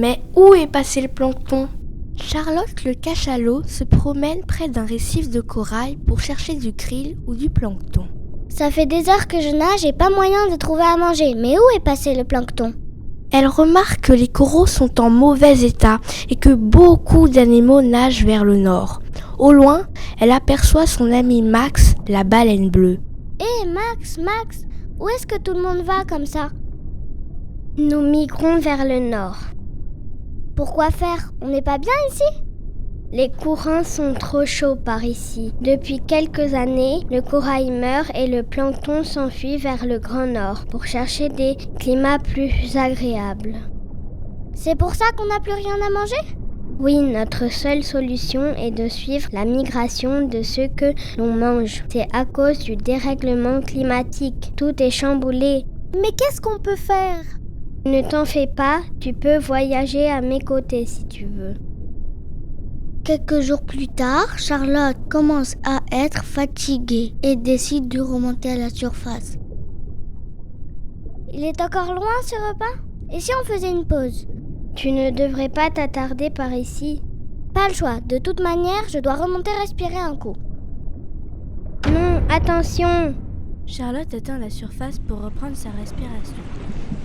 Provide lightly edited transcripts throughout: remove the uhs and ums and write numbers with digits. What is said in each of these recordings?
Mais où est passé le plancton ? Charlotte le cachalot se promène près d'un récif de corail pour chercher du krill ou du plancton. Ça fait des heures que je nage et pas moyen de trouver à manger. Mais où est passé le plancton ? Elle remarque que les coraux sont en mauvais état et que beaucoup d'animaux nagent vers le nord. Au loin, elle aperçoit son ami Max, la baleine bleue. Hé Max, où est-ce que tout le monde va comme ça ? Nous migrons vers le nord. Pourquoi faire ? On n'est pas bien ici ? Les courants sont trop chauds par ici. Depuis quelques années, le corail meurt et le plancton s'enfuit vers le Grand Nord pour chercher des climats plus agréables. C'est pour ça qu'on n'a plus rien à manger ? Oui, notre seule solution est de suivre la migration de ce que l'on mange. C'est à cause du dérèglement climatique. Tout est chamboulé. Mais qu'est-ce qu'on peut faire ? Ne t'en fais pas, tu peux voyager à mes côtés si tu veux. Quelques jours plus tard, Charlotte commence à être fatiguée et décide de remonter à la surface. Il est encore loin ce repas ? Et si on faisait une pause ? Tu ne devrais pas t'attarder par ici. Pas le choix, de toute manière, je dois remonter respirer un coup. Non, attention ! Charlotte atteint la surface pour reprendre sa respiration,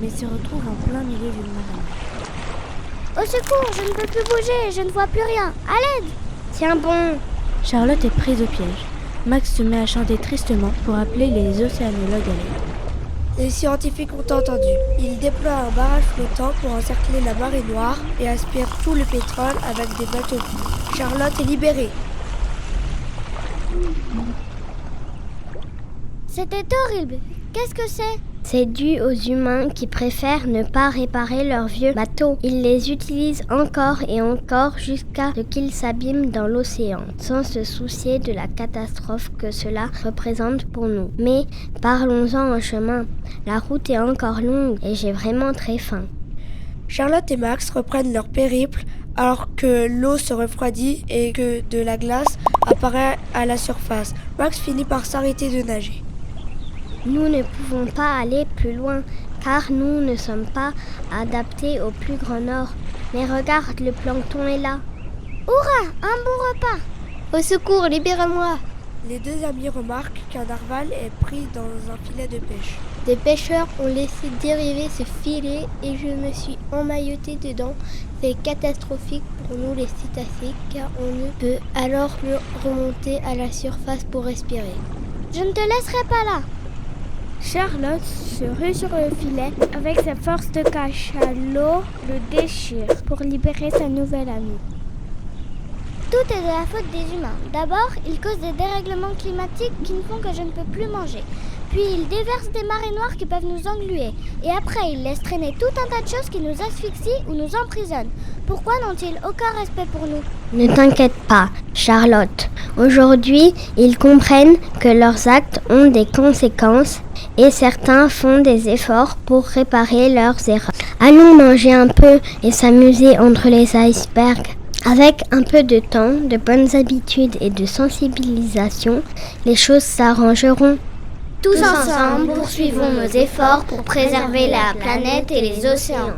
mais se retrouve en plein milieu d'une marée. Au secours, je ne peux plus bouger, je ne vois plus rien. À l'aide ! Tiens bon ! Charlotte est prise au piège. Max se met à chanter tristement pour appeler les océanologues à l'aide. Les scientifiques ont entendu. Ils déploient un barrage flottant pour encercler la marée noire et aspirent tout le pétrole avec des bateaux. Charlotte est libérée. C'était horrible. Qu'est-ce que c'est ? C'est dû aux humains qui préfèrent ne pas réparer leurs vieux bateaux. Ils les utilisent encore et encore jusqu'à ce qu'ils s'abîment dans l'océan, sans se soucier de la catastrophe que cela représente pour nous. Mais parlons-en en chemin. La route est encore longue et j'ai vraiment très faim. Charlotte et Max reprennent leur périple alors que l'eau se refroidit et que de la glace apparaît à la surface. Max finit par s'arrêter de nager. Nous ne pouvons pas aller plus loin, car nous ne sommes pas adaptés au plus grand nord. Mais regarde, le plancton est là. Hurrah, un bon repas ! Au secours, libérez-moi ! Les deux amis remarquent qu'un narwal est pris dans un filet de pêche. Des pêcheurs ont laissé dériver ce filet et je me suis emmaillotée dedans. C'est catastrophique pour nous les cétacés, car on ne peut alors plus remonter à la surface pour respirer. Je ne te laisserai pas là. Charlotte se rue sur le filet. Avec sa force de cachalot, le déchire pour libérer sa nouvelle amie. Tout est de la faute des humains. D'abord, ils causent des dérèglements climatiques qui ne font que je ne peux plus manger. Puis ils déversent des marées noires qui peuvent nous engluer. Et après, ils laissent traîner tout un tas de choses qui nous asphyxient ou nous emprisonnent. Pourquoi n'ont-ils aucun respect pour nous ? Ne t'inquiète pas, Charlotte. Aujourd'hui, ils comprennent que leurs actes ont des conséquences et certains font des efforts pour réparer leurs erreurs. Allons manger un peu et s'amuser entre les icebergs. Avec un peu de temps, de bonnes habitudes et de sensibilisation, les choses s'arrangeront. Tous ensemble, poursuivons nos efforts pour préserver la planète et les océans.